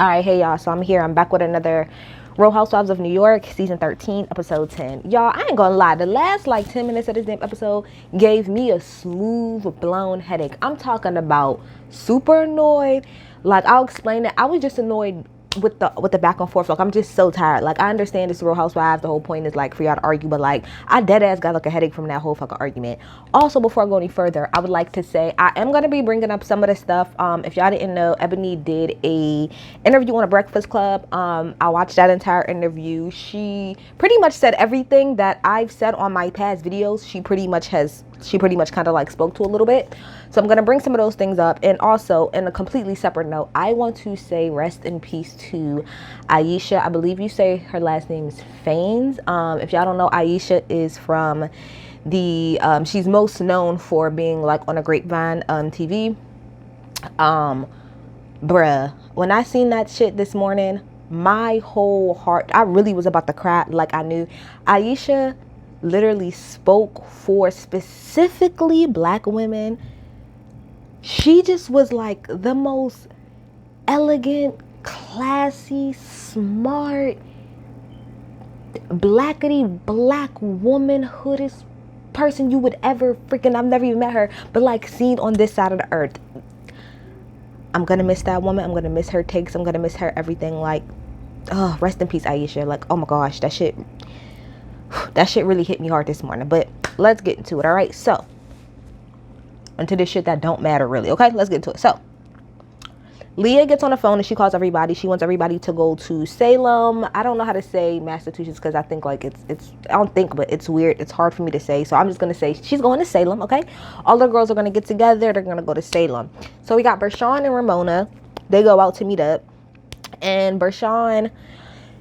All right, hey y'all. So I'm here. I'm back with another Real Housewives of New York, season 13, episode 10. Y'all, I ain't gonna lie. The last like 10 minutes of this damn episode gave me a smooth, blown headache. I'm talking about super annoyed. Like, I'll explain it. I was just annoyed with the back and forth. Like, I'm just so tired. Like, I understand it's Real Housewives. The whole point is like for y'all to argue, but like I dead ass got like a headache from that whole fucking argument. Also, before I go any further, I would like to say I am gonna be bringing up some of the stuff. If y'all didn't know, Eboni did a interview on a Breakfast Club. I watched that entire interview. She pretty much said everything that I've said on my past videos. She pretty much kind of like spoke to a little bit. So I'm going to bring some of those things up. And also, in a completely separate note, I want to say rest in peace to Aisha. I believe you say her last name is Faines. If y'all don't know, Aisha is from the she's most known for being like on a Grapevine TV. Bruh, when I seen that shit this morning, my whole heart, I really was about to cry. Like, I knew Aisha literally spoke for specifically black women. She just was like the most elegant, classy, smart, blackety black woman, hoodest person you would ever freaking, I've never even met her, but like seen on this side of the earth. I'm gonna miss that woman. I'm gonna miss her takes. I'm gonna miss her everything. Like, oh, rest in peace, Aisha. Like, oh my gosh, that shit really hit me hard this morning. But let's get into it. All right, so into this shit that don't matter really. Okay, let's get into it. So Leah gets on the phone and she calls everybody. She wants everybody to go to Salem. I don't know how to say Massachusetts because I think like it's I don't think, but it's weird. It's hard for me to say. So I'm just going to say she's going to Salem, okay? All the girls are going to get together. They're going to go to Salem. So we got Bershawn and Ramona. They go out to meet up. And Bershawn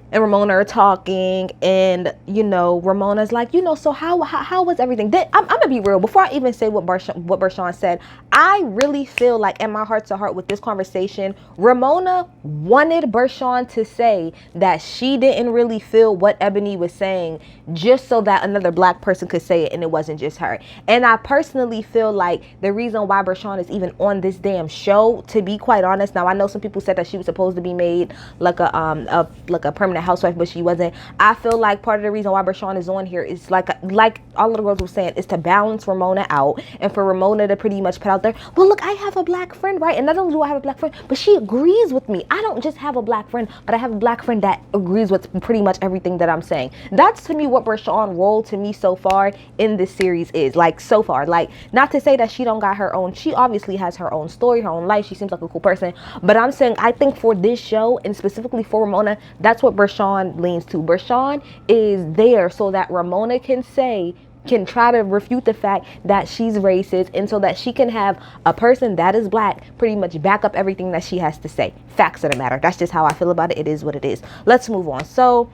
and Ramona are talking, and you know, Ramona's like, you know, so how was everything? I'm gonna be real. Before I even say what Bershawn said, I really feel like in my heart to heart with this conversation, Ramona wanted Bershawn to say that she didn't really feel what Eboni was saying, just so that another black person could say it and it wasn't just her. And I personally feel like the reason why Bershawn is even on this damn show, to be quite honest, now I know some people said that she was supposed to be made like a permanent housewife, but she wasn't. I feel like part of the reason why Bershawn is on here is like all of the girls were saying, is to balance Ramona out, and for Ramona to pretty much put out there, well, look, I have a black friend, right? And not only do I have a black friend, but she agrees with me. I don't just have a black friend, but I have a black friend that agrees with pretty much everything that I'm saying. That's to me what Bershawn role to me so far in this series is. Like, so far, like, not to say that she don't got her own, she obviously has her own story, her own life. She seems like a cool person, but I'm saying I think for this show and specifically for Ramona, that's what Bershawn leans to. Bershawn is there so that Ramona can try to refute the fact that she's racist, and so that she can have a person that is black pretty much back up everything that she has to say. Facts of the matter. That's just how I feel about it. It is what it is. Let's move on. So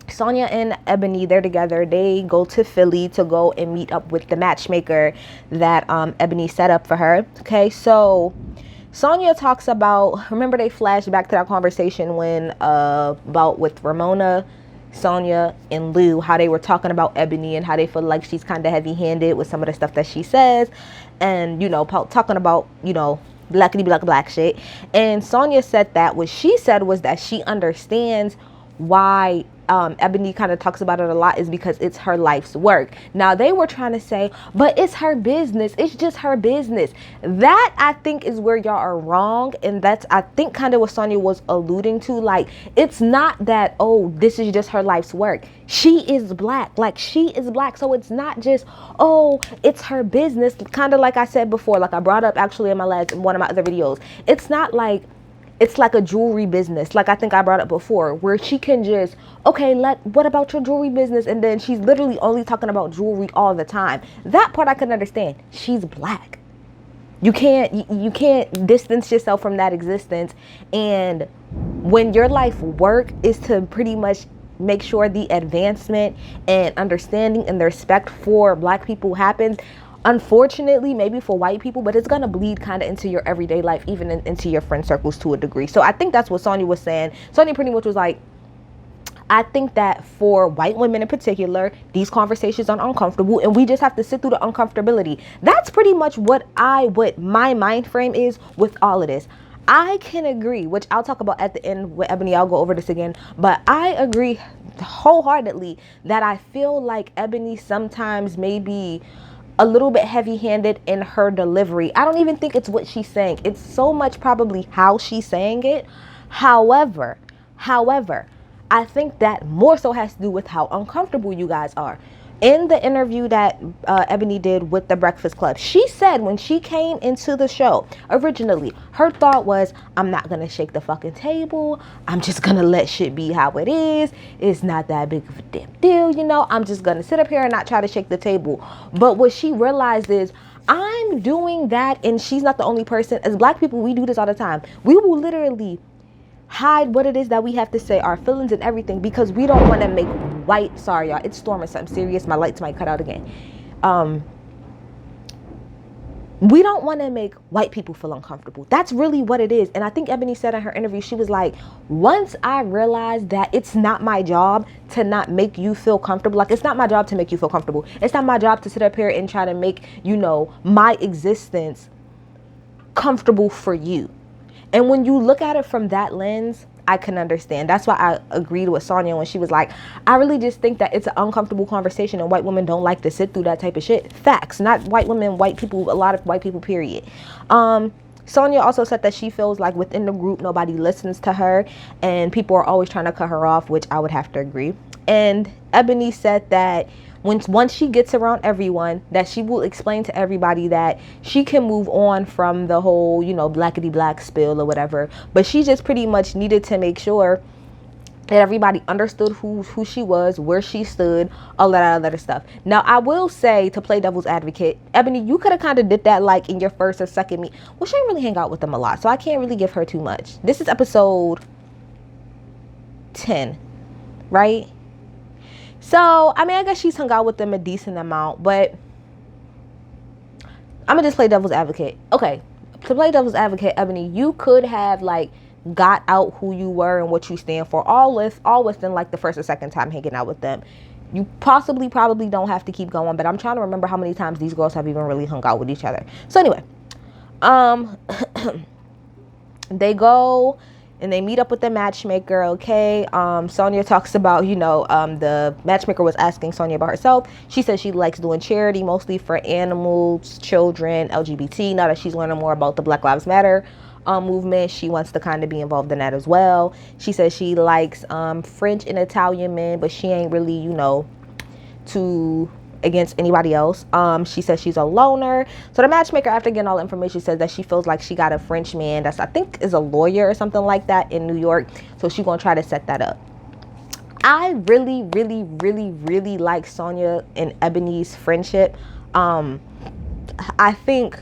Sonia and Eboni, they're together. They go to Philly to go and meet up with the matchmaker that Eboni set up for her. Okay, so Sonia talks about, remember they flashed back to that conversation when about with Ramona, Sonia, and Lou, how they were talking about Eboni and how they feel like she's kind of heavy-handed with some of the stuff that she says, and you know, talking about, you know, blackity black shit. And Sonia said that what she said was that she understands why Eboni kind of talks about it a lot is because it's her life's work. Now they were trying to say, but it's her business. It's just her business. That I think is where y'all are wrong. And that's, I think, kind of what Sonia was alluding to. Like, it's not that, oh, this is just her life's work. She is black. Like, she is black. So it's not just, oh, it's her business. Kind of like I said before, like I brought up actually in one of my other videos. It's not like, it's like a jewelry business, like I think I brought up before, where she can just, okay, what about your jewelry business? And then she's literally only talking about jewelry all the time. That part I can understand. She's black. You can't distance yourself from that existence. And when your life work is to pretty much make sure the advancement and understanding and the respect for black people happens, unfortunately, maybe for white people, but it's gonna bleed kind of into your everyday life, even into your friend circles to a degree. So I think that's what Sonia was saying. Sonia pretty much was like, I think that for white women in particular, these conversations are uncomfortable and we just have to sit through the uncomfortability. That's pretty much what my mind frame is with all of this. I can agree, which I'll talk about at the end with Ebony. I'll go over this again, but I agree wholeheartedly that I feel like Ebony sometimes may be a little bit heavy-handed in her delivery. I don't even think it's what she's saying. It's so much probably how she's saying it. However, I think that more so has to do with how uncomfortable you guys are. In the interview that Ebony did with the Breakfast Club, she said when she came into the show originally, her thought was, I'm not gonna shake the fucking table. I'm just gonna let shit be how it is. It's not that big of a damn deal, you know. I'm just gonna sit up here and not try to shake the table. But what she realized is, I'm doing that, and she's not the only person. As black people, we do this all the time. We will literally hide what it is that we have to say, our feelings and everything, because we don't want to make white, sorry y'all, it's storming something serious, my lights might cut out again. We don't want to make white people feel uncomfortable. That's really what it is. And I think Ebony said in her interview, she was like, once I realized that it's not my job to not make you feel comfortable, like it's not my job to make you feel comfortable, it's not my job to sit up here and try to make, you know, my existence comfortable for you. And when you look at it from that lens, I can understand. That's why I agreed with Sonia when she was like, I really just think that it's an uncomfortable conversation and white women don't like to sit through that type of shit. Facts. Not white women, white people, a lot of white people, period. Sonia also said that she feels like within the group, nobody listens to her and people are always trying to cut her off, which I would have to agree. And Ebony said that once she gets around everyone, that she will explain to everybody that she can move on from the whole, you know, blackity black spill or whatever. But she just pretty much needed to make sure that everybody understood who she was, where she stood, all that other stuff. Now, I will say, to play devil's advocate, Ebony, you could have kind of did that like in your first or second meet. Well, she didn't really hang out with them a lot, so I can't really give her too much. This is episode 10, right? So, I mean, I guess she's hung out with them a decent amount, but I'm gonna just play devil's advocate. Okay, to play devil's advocate, Ebony, you could have like got out who you were and what you stand for all within like the first or second time hanging out with them. You probably don't have to keep going, but I'm trying to remember how many times these girls have even really hung out with each other. So anyway, they go and they meet up with the matchmaker, okay? Sonia talks about, you know, the matchmaker was asking Sonia about herself. She says she likes doing charity, mostly for animals, children, LGBT. Now that she's learning more about the Black Lives Matter movement, she wants to kind of be involved in that as well. She says she likes French and Italian men, but she ain't really, you know, too against anybody else. She says she's a loner. So the matchmaker, after getting all the information, says that she feels like she got a French man that's, I think, is a lawyer or something like that in New York. So she's gonna try to set that up. I really like Sonia and Ebony's friendship. I think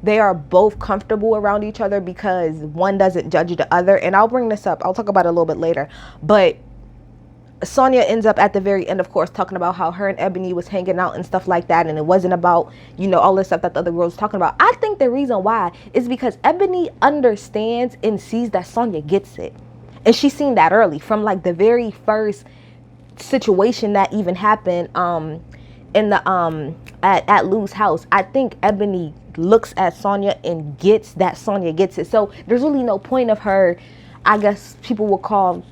they are both comfortable around each other because one doesn't judge the other. And I'll bring this up, I'll talk about it a little bit later, but Sonia ends up at the very end, of course, talking about how her and Ebony was hanging out and stuff like that, and it wasn't about, you know, all this stuff that the other girls was talking about. I think the reason why is because Ebony understands and sees that Sonia gets it, and she's seen that early from like the very first situation that even happened in the at Lou's house. I think Ebony looks at Sonia and gets that Sonia gets it. So there's really no point of her, I guess people will call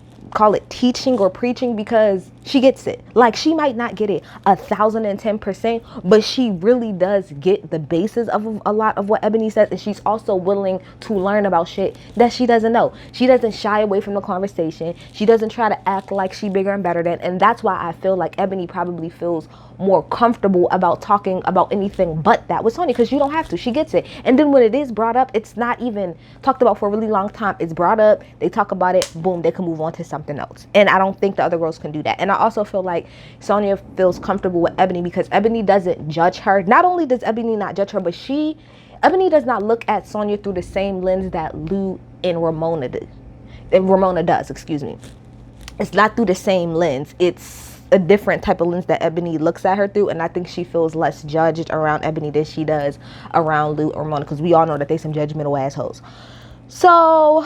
it teaching or preaching, because she gets it. Like, she might not get it 1,010%, but she really does get the basis of a lot of what Ebony says, and she's also willing to learn about shit that she doesn't know. She doesn't shy away from the conversation. She doesn't try to act like she bigger and better than, and that's why I feel like Ebony probably feels more comfortable about talking about anything but that with Sonia, because you don't have to. She gets it. And then when it is brought up, it's not even talked about for a really long time. It's brought up, they talk about it, boom, they can move on to something else. And I don't think the other girls can do that. And I also feel like Sonia feels comfortable with Ebony because Ebony doesn't judge her. Not only does Ebony not judge her, but Ebony does not look at Sonia through the same lens that Lou and Ramona does, excuse me. It's not through the same lens. It's a different type of lens that Ebony looks at her through, and I think she feels less judged around Ebony than she does around Lou or Ramona, because we all know that they some judgmental assholes. So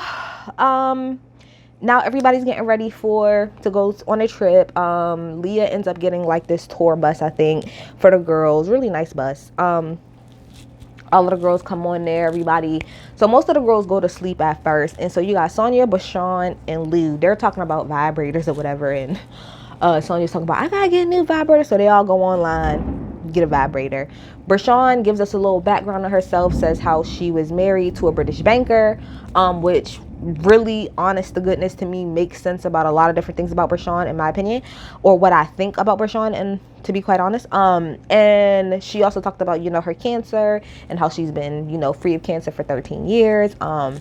now everybody's getting ready to go on a trip. Leah ends up getting like this tour bus, I think, for the girls. Really nice bus. All of the girls come on there, everybody. So most of the girls go to sleep at first. And so you got Sonya, Bashan, and Lou. They're talking about vibrators or whatever. And Sonya's talking about, I gotta get a new vibrator. So they all go online, get a vibrator. Bashan gives us a little background on herself, says how she was married to a British banker, which really, honest to goodness, to me makes sense about a lot of different things about Bashan, in my opinion, or what I think about Bashan, and to be quite honest. And she also talked about, you know, her cancer and how she's been, you know, free of cancer for 13 years, all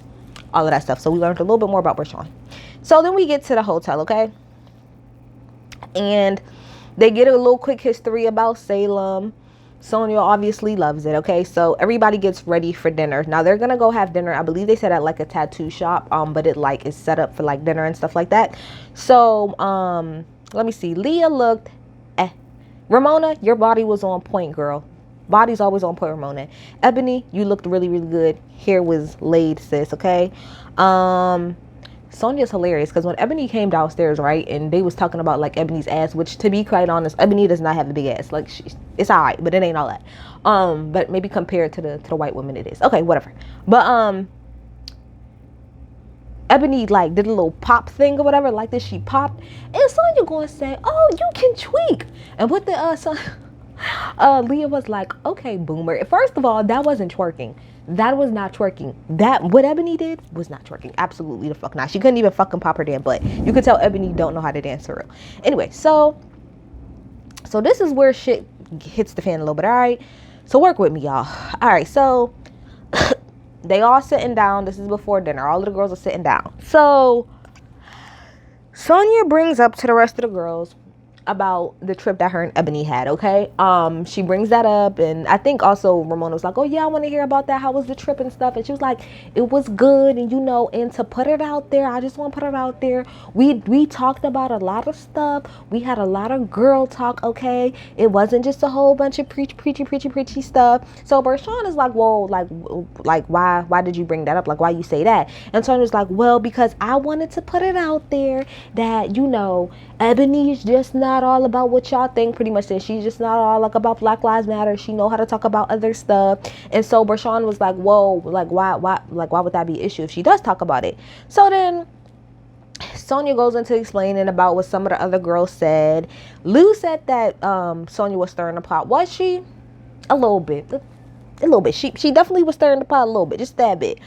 of that stuff. So we learned a little bit more about Bashan. So then we get to the hotel, okay? And they get a little quick history about Salem. Sonya obviously loves it, okay? So everybody gets ready for dinner. Now they're gonna go have dinner. I believe they said at like a tattoo shop, but it like is set up for like dinner and stuff like that. So let me see. Leah looked Ramona, your body was on point, girl. Body's always on point, Ramona. Eboni, you looked really, really good. Hair was laid, sis, okay? Sonya's hilarious because when Eboni came downstairs, right, and they was talking about like Ebony's ass, which to be quite honest, Eboni does not have a big ass. Like it's alright, but it ain't all that. But maybe compared to the white woman, it is. Okay, whatever. But Eboni like did a little pop thing or whatever, like this. She popped, and Sonya gonna say, "Oh, you can tweak." And what the Leah was like, "Okay, boomer." First of all, that wasn't twerking. That was not twerking. That what Eboni did was not twerking. Absolutely the fuck not. She couldn't even fucking pop her damn butt. You could tell Eboni don't know how to dance for real. Anyway, so this is where shit hits the fan a little bit. All right, so work with me, y'all. All right, so. They all sitting down. This is before dinner. All of the girls are sitting down. So Sonya brings up to the rest of the girls about the trip that her and Eboni had, okay? She brings that up, and I think also Ramona was like, oh yeah, I want to hear about that. How was the trip and stuff? And she was like, it was good, and you know, and to put it out there, I just want to put it out there. We talked about a lot of stuff. We had a lot of girl talk, okay? It wasn't just a whole bunch of preachy stuff. So Bershawn is like, whoa, like why did you bring that up? Like, why you say that? And Sonya was like, well, because I wanted to put it out there that, you know, Eboni is just not all about what y'all think, pretty much. Saying she's just not all like about Black Lives Matter. She know how to talk about other stuff. And so Bershawn was like, whoa, like why would that be an issue if she does talk about it? So then Sonya goes into explaining about what some of the other girls said. Lou said that Sonya was stirring the pot. Was she? A little bit. She definitely was stirring the pot a little bit, just that bit.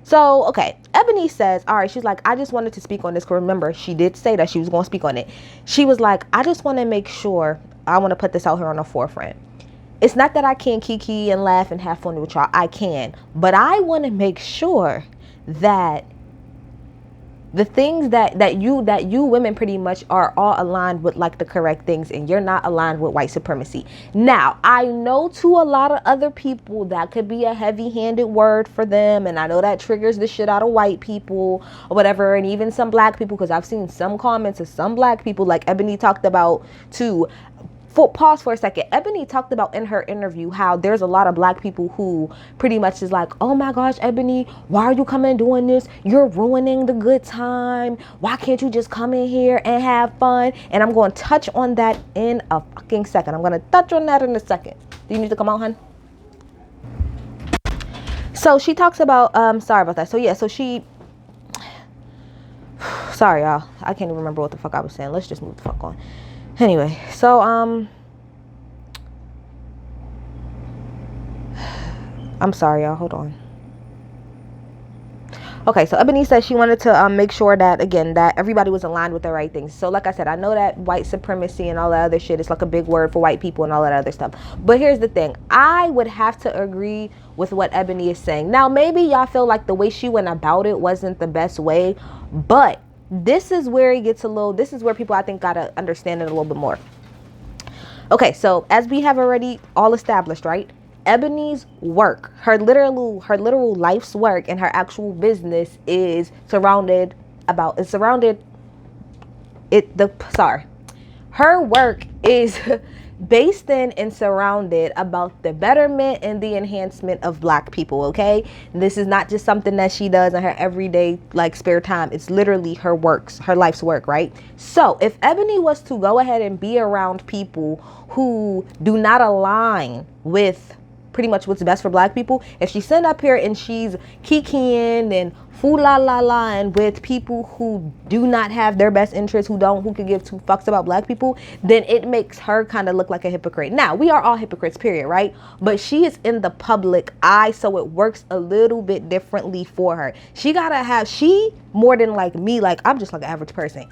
So, okay, Eboni says, all right, she's like, I just wanted to speak on this. Because remember, she did say that she was going to speak on it. She was like, I just want to make sure, I want to put this out here on the forefront. It's not that I can't kiki and laugh and have fun with y'all. I can. But I want to make sure that the things that you women pretty much are all aligned with like the correct things, and you're not aligned with white supremacy. Now, I know to a lot of other people that could be a heavy-handed word for them, and I know that triggers the shit out of white people or whatever, and even some black people, because I've seen some comments of some black people, like Eboni talked about too. Pause for a second. Eboni talked about in her interview how there's a lot of black people who pretty much is like, oh my gosh, Eboni, why are you coming doing this? You're ruining the good time. Why can't you just come in here and have fun? And I'm going to touch on that in a fucking second. I'm going to touch on that in a second. Do you need to come out, hun? So she talks about, sorry about that. So yeah, so she, sorry y'all. I can't even remember what the fuck I was saying. Let's just move the fuck on. Anyway, so I'm sorry y'all, hold on. Okay, so Eboni said she wanted to make sure that, again, that everybody was aligned with the right things. So like I said, I know that white supremacy and all that other shit is like a big word for white people and all that other stuff. But here's the thing. I would have to agree with what Eboni is saying. Now, maybe y'all feel like the way she went about it wasn't the best way, but this is where it gets this is where people, I think, gotta understand it a little bit more. Okay, so as we have already all established, right? Eboni's work, her literal life's work and her actual business is surrounded. Her work is based in and surrounded about the betterment and the enhancement of black people, okay? This is not just something that she does in her everyday like spare time. It's literally her life's work, right? So if Eboni was to go ahead and be around people who do not align with pretty much what's best for black people. If she's sitting up here and she's kikiing and foo la la la and with people who do not have their best interests, who could give two fucks about black people, then it makes her kind of look like a hypocrite. Now, we are all hypocrites, period, right? But she is in the public eye, so it works a little bit differently for her. She more than like me, like I'm just like an average person.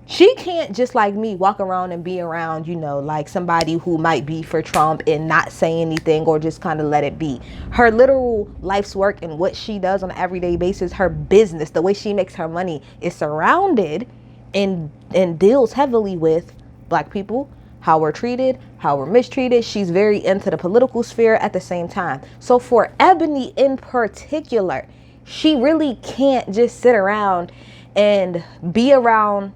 She can't just like me walk around and be around, like somebody who might be for Trump and not say anything or just kind of let it be. Her literal life's work and what she does on an everyday basis, her business, the way she makes her money is surrounded and deals heavily with black people, how we're treated, how we're mistreated. She's very into the political sphere at the same time. So for Eboni in particular, she really can't just sit around and be around,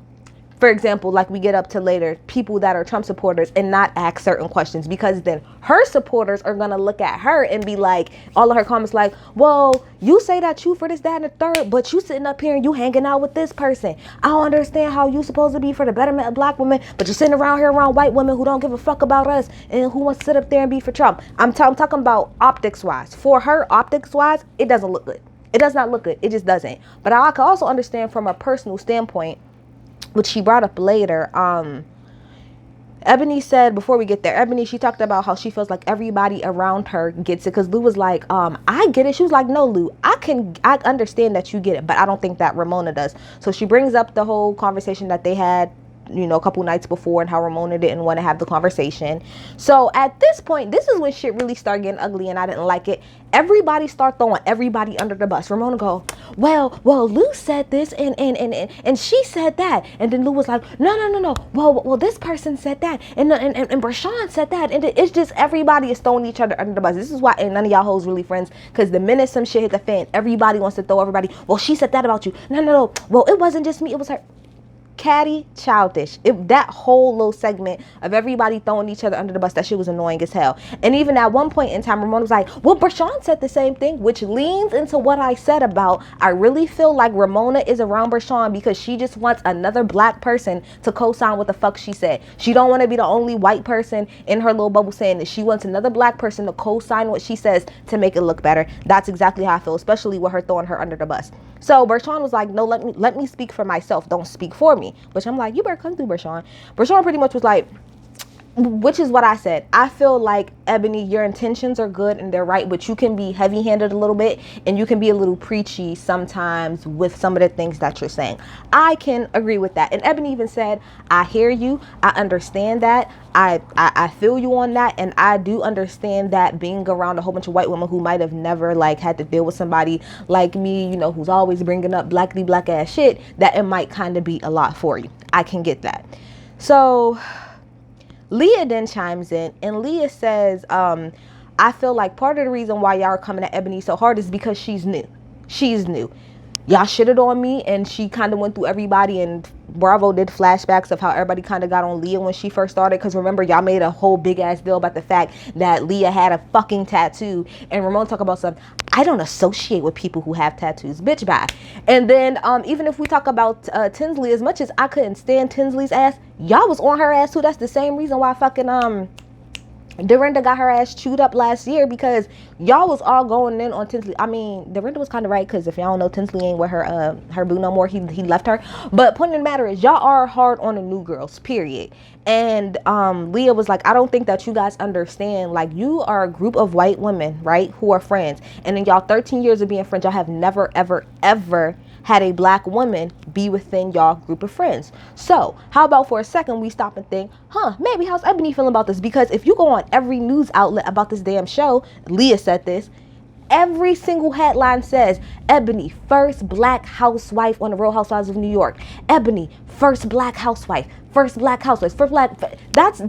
for example, like we get up to later, people that are Trump supporters and not ask certain questions, because then her supporters are going to look at her and be like, all of her comments like, well, you say that you for this, that, and the third, but you sitting up here and you hanging out with this person. I don't understand how you supposed to be for the betterment of black women, but you're sitting around here around white women who don't give a fuck about us and who wants to sit up there and be for Trump. I'm talking about optics wise. For her, optics wise, it doesn't look good. It does not look good. It just doesn't. But I can also understand from a personal standpoint, which she brought up later. Eboni said, before we get there, Eboni, she talked about how she feels like everybody around her gets it, because Lou was like, I get it. She was like, no, Lou, I understand that you get it, but I don't think that Ramona does. So she brings up the whole conversation that they had, a couple nights before, and how Ramona didn't want to have the conversation. So at this point, this is when shit really started getting ugly, and I didn't like it. Everybody start throwing everybody under the bus. Ramona go, well, Lou said this and she said that, and then Lou was like, no. Well, this person said that, and Brashawn said that, and it's just everybody is throwing each other under the bus. This is why ain't none of y'all hoes really friends, because the minute some shit hit the fan, everybody wants to throw everybody. Well, she said that about you. No. Well, it wasn't just me. It was her. Catty, childish. That whole little segment of everybody throwing each other under the bus, that shit was annoying as hell. And even at one point in time, Ramona was like, well, Brashawn said the same thing, which leans into what I said about, I really feel like Ramona is around Brashawn because she just wants another black person to co-sign what the fuck she said. She don't want to be the only white person in her little bubble saying that. She wants another black person to co-sign what she says to make it look better. That's exactly how I feel, especially with her throwing her under the bus. So Brashawn was like, no, let me speak for myself. Don't speak for me. Which I'm like, you better come through, Brashawn. Brashawn pretty much was like, which is what I said. I feel like, Eboni, your intentions are good and they're right, but you can be heavy-handed a little bit and you can be a little preachy sometimes with some of the things that you're saying. I can agree with that. And Eboni even said, I hear you. I understand that. I feel you on that, and I do understand that being around a whole bunch of white women who might have never had to deal with somebody like me, who's always bringing up black ass shit, that it might kind of be a lot for you. I can get that. So Leah then chimes in, and Leah says, I feel like part of the reason why y'all are coming at Eboni so hard is because she's new. She's new. Y'all shitted on me, and she kind of went through everybody, and Bravo did flashbacks of how everybody kind of got on Leah when she first started, because remember, y'all made a whole big ass deal about the fact that Leah had a fucking tattoo, and Ramon talk about something. I don't associate with people who have tattoos, bitch, bye. And then even if we talk about Tinsley, as much as I couldn't stand Tinsley's ass, y'all was on her ass too. That's the same reason why fucking Dorinda got her ass chewed up last year, because y'all was all going in on Tinsley. I mean, Dorinda was kind of right, because if y'all don't know, Tinsley ain't with her boo no more. He left her. But point of the matter is, y'all are hard on the new girls, period. And Leah was like, I don't think that you guys understand. Like, you are a group of white women, right, who are friends. And in y'all 13 years of being friends, y'all have never, ever, ever had a black woman be within y'all group of friends. So how about for a second we stop and think, maybe how's Eboni feeling about this? Because if you go on every news outlet about this damn show, Leah said this, every single headline says, Eboni, first black housewife on the Real Housewives of New York. Eboni, first black housewife. First black housewife. First black. That's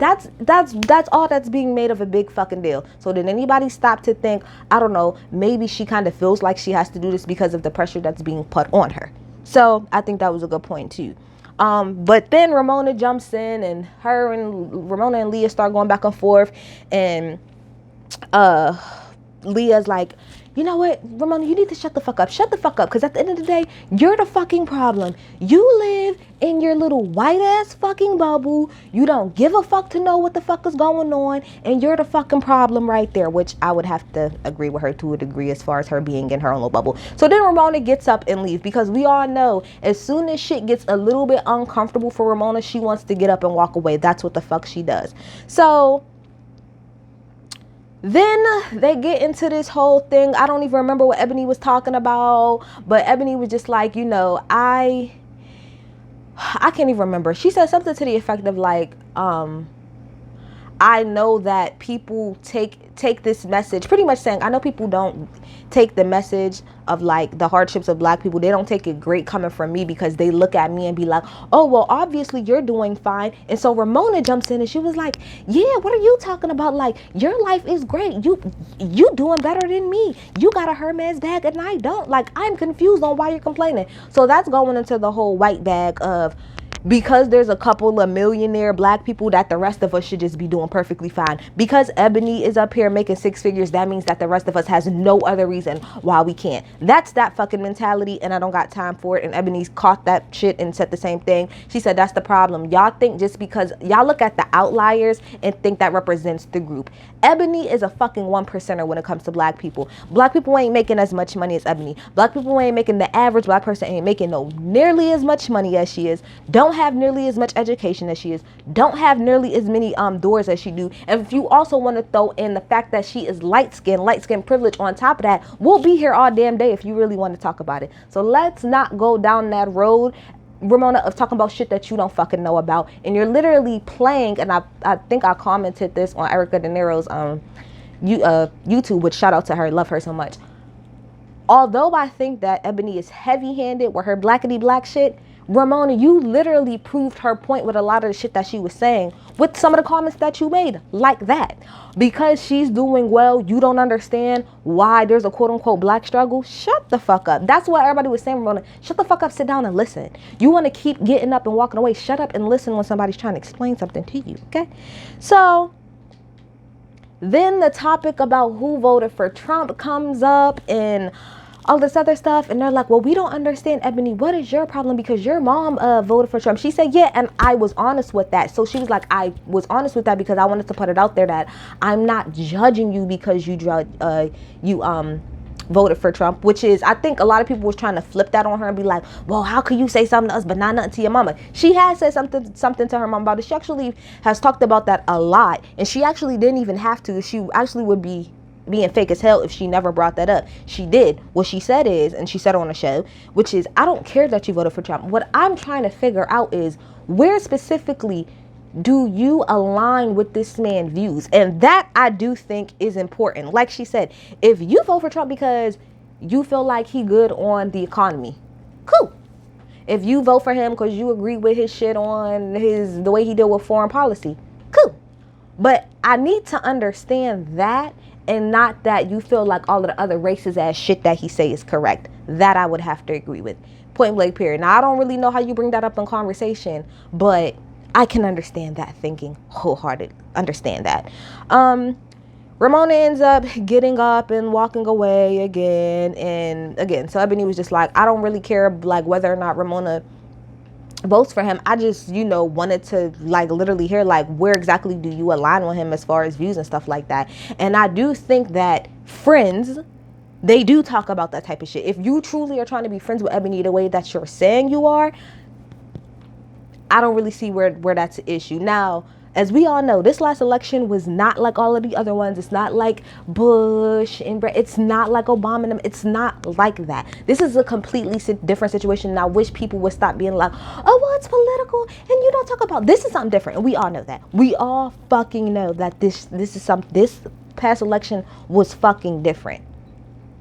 all that's being made of a big fucking deal. So did anybody stop to think, I don't know, maybe she kind of feels like she has to do this because of the pressure that's being put on her. So I think that was a good point too. But then Ramona jumps in, and Ramona and Leah start going back and forth, and Leah's like, you know what, Ramona, you need to shut the fuck up. Shut the fuck up. Because at the end of the day, you're the fucking problem. You live in your little white ass fucking bubble. You don't give a fuck to know what the fuck is going on. And you're the fucking problem right there. Which I would have to agree with her to a degree as far as her being in her own little bubble. So then Ramona gets up and leaves. Because we all know as soon as shit gets a little bit uncomfortable for Ramona, she wants to get up and walk away. That's what the fuck she does. So then they get into this whole thing. I don't even remember what Eboni was talking about, but Eboni was just like, you know, I can't even remember. She said something to the effect of like, I know that people take this message, pretty much saying, I know people don't take the message of like the hardships of black people. They don't take it great coming from me because they look at me and be like, oh, well, obviously you're doing fine. And so Ramona jumps in and she was like, yeah, what are you talking about? Like, your life is great. You doing better than me. You got a Hermes bag and I don't. Like, I'm confused on why you're complaining. So that's going into the whole white bag of, because there's a couple of millionaire black people, that the rest of us should just be doing perfectly fine. Because Eboni is up here making six figures, that means that the rest of us has no other reason why we can't. That's that fucking mentality, and I don't got time for it. And Ebony's caught that shit and said the same thing. She said that's the problem. Y'all think just because y'all look at the outliers and think that represents the group. Eboni is a fucking 1%er when it comes to black people. Black people ain't making as much money as Eboni. Black people ain't making, the average black person ain't making no nearly as much money as she is. Don't have nearly as much education as she is. Don't have nearly as many doors as she do. And if you also want to throw in the fact that she is light skin privilege on top of that, we'll be here all damn day if you really want to talk about it. So let's not go down that road, Ramona, of talking about shit that you don't fucking know about. And you're literally playing, and I think I commented this on Erica De Niro's YouTube, which shout out to her, love her so much. Although I think that Eboni is heavy-handed with her blackity black shit, Ramona, you literally proved her point with a lot of the shit that she was saying with some of the comments that you made, like that. Because she's doing well, you don't understand why there's a quote-unquote black struggle. Shut the fuck up. That's what everybody was saying, Ramona. Shut the fuck up, sit down and listen. You want to keep getting up and walking away, shut up and listen when somebody's trying to explain something to you, okay? So then the topic about who voted for Trump comes up and all this other stuff, and they're like, well, we don't understand, Eboni, what is your problem because your mom voted for Trump? She said, yeah, and I was honest with that. So she was like, I was honest with that because I wanted to put it out there that I'm not judging you because you voted for Trump, which is, I think a lot of people was trying to flip that on her and be like, well, how could you say something to us but not nothing to your mama? She has said something to her mom about it. She actually has talked about that a lot, and she actually didn't even have to. She actually would be being fake as hell if she never brought that up. She did. What she said is, and she said on the show, which is, I don't care that you voted for Trump. What I'm trying to figure out is, where specifically do you align with this man's views? And that I do think is important. Like she said, if you vote for Trump because you feel like he good on the economy, cool. If you vote for him because you agree with his shit on the way he deal with foreign policy, cool. But I need to understand that, and not that you feel like all of the other racist ass shit that he say is correct. That I would have to agree with. Point blank period. Now, I don't really know how you bring that up in conversation, but I can understand that thinking wholehearted. Understand that. Ramona ends up getting up and walking away again. And again, so Eboni was just like, I don't really care like whether or not Ramona votes for him. I just, wanted to like literally hear like, where exactly do you align with him as far as views and stuff like that. And I do think that friends, they do talk about that type of shit. If you truly are trying to be friends with Eboni the way that you're saying you are, I don't really see where that's an issue. Now, as we all know, this last election was not like all of the other ones. It's not like Bush and it's not like Obama and them. It's not like that. This is a completely different situation. And I wish people would stop being like, oh, well, it's political and you don't talk about this. Is something different. And we all know that. We all fucking know that this past election was fucking different.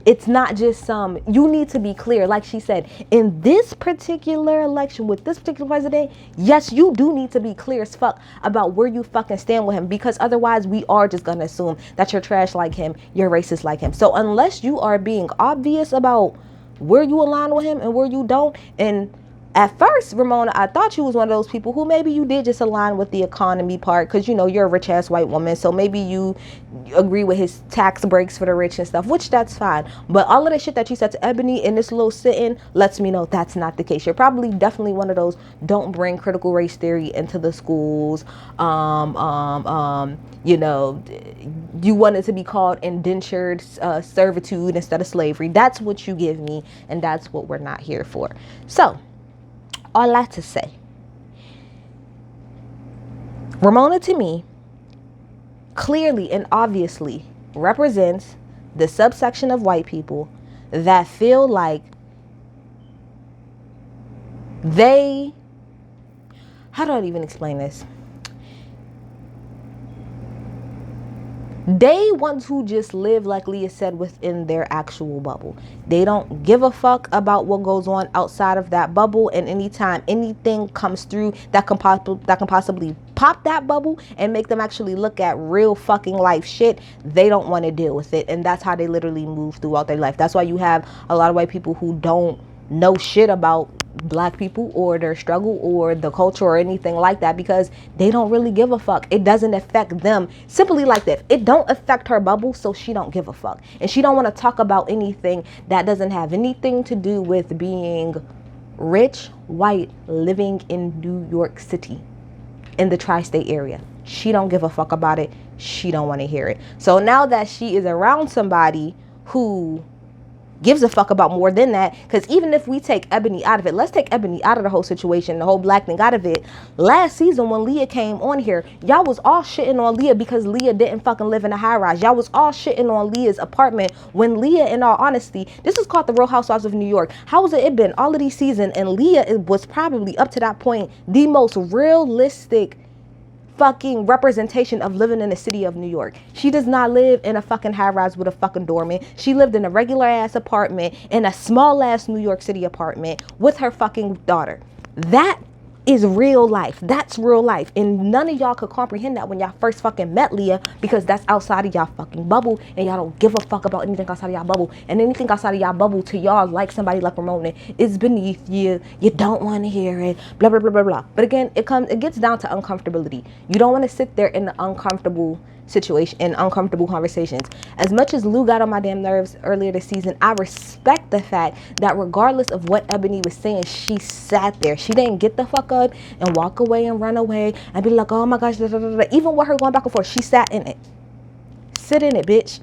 It's not just you need to be clear. Like she said, in this particular election with this particular president, yes, you do need to be clear as fuck about where you fucking stand with him, because otherwise we are just going to assume that you're trash like him, you're racist like him. So unless you are being obvious about where you align with him and where you don't, and At first, Ramona, I thought you was one of those people who maybe you did just align with the economy part because, you know, you're a rich ass white woman. So maybe you agree with his tax breaks for the rich and stuff, which that's fine. But all of the shit that you said to Ebony in this little sit-in lets me know that's not the case. You're probably definitely one of those don't bring critical race theory into the schools. You know, you wanted to be called indentured servitude instead of slavery. That's what you give me, and that's what we're not here for. So, all that to say, Ramona to me clearly and obviously represents the subsection of white people that feel like they, how do I even explain this? They want to just live, like Leah said, within their actual bubble. They don't give a fuck about what goes on outside of that bubble. And anytime anything comes through that can possibly pop that bubble and make them actually look at real fucking life shit, they don't want to deal with it. And that's how they literally move throughout their life. That's why you have a lot of white people who don't know shit about black people or their struggle or the culture or anything like that, because they don't really give a fuck. It doesn't affect them. Simply like that, it don't affect her bubble, so she don't give a fuck, and she don't want to talk about anything that doesn't have anything to do with being rich white living in New York City, in the tri-state area. She don't give a fuck about it. She don't want to hear it. So now that she is around somebody who gives a fuck about more than that, because even if we take Ebony out of it, let's take Ebony out of the whole situation, the whole black thing out of it. Last season when Leah came on here, y'all was all shitting on Leah because Leah didn't fucking live in a high rise. Y'all was all shitting on Leah's apartment when Leah, in all honesty, this is called the Real Housewives of New York. How has it been all of these seasons? And Leah was probably up to that point the most realistic fucking representation of living in the city of New York. She does not live in a fucking high rise with a fucking doorman. She lived in a regular ass apartment in a small ass New York City apartment with her fucking daughter. That is real life. That's real life. And none of y'all could comprehend that when y'all first fucking met Leah, because that's outside of y'all fucking bubble, and y'all don't give a fuck about anything outside of y'all bubble. And anything outside of y'all bubble to y'all, like somebody like Ramona, is beneath you. You don't want to hear it. Blah blah blah blah blah. But again, it gets down to uncomfortability. You don't want to sit there in the uncomfortable situation and uncomfortable conversations. As much as Lou got on my damn nerves earlier this season, I respect the fact that regardless of what Ebony was saying, she sat there. She didn't get the fuck up and walk away and run away and be like, oh my gosh, da, da, da, da. Even with her going back and forth, she sat in it. Sit in it, bitch.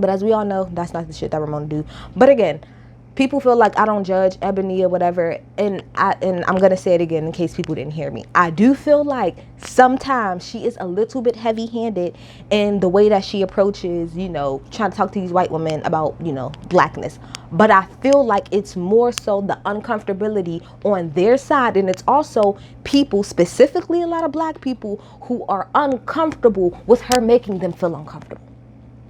But as we all know, that's not the shit that Ramona do. But again, people feel like I don't judge Ebony or whatever, and I'm gonna say it again in case people didn't hear me. I do feel like sometimes she is a little bit heavy-handed in the way that she approaches, you know, trying to talk to these white women about, you know, blackness. But I feel like it's more so the uncomfortability on their side, and it's also people, specifically a lot of black people, who are uncomfortable with her making them feel uncomfortable.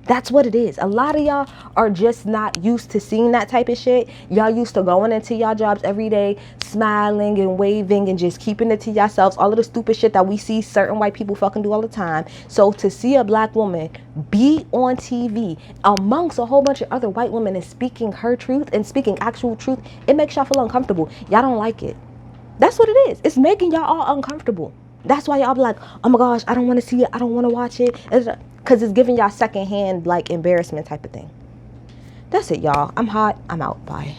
That's what it is. A lot of y'all are just not used to seeing that type of shit. Y'all used to going into y'all jobs every day, smiling and waving and just keeping it to yourselves. All of the stupid shit that we see certain white people fucking do all the time. So to see a black woman be on TV amongst a whole bunch of other white women and speaking her truth and speaking actual truth, it makes y'all feel uncomfortable. Y'all don't like it. That's what it is. It's making y'all all uncomfortable. That's why y'all be like, oh my gosh, I don't want to see it. I don't want to watch it. Because it's giving y'all secondhand, like, embarrassment type of thing. That's it, y'all. I'm hot. I'm out. Bye.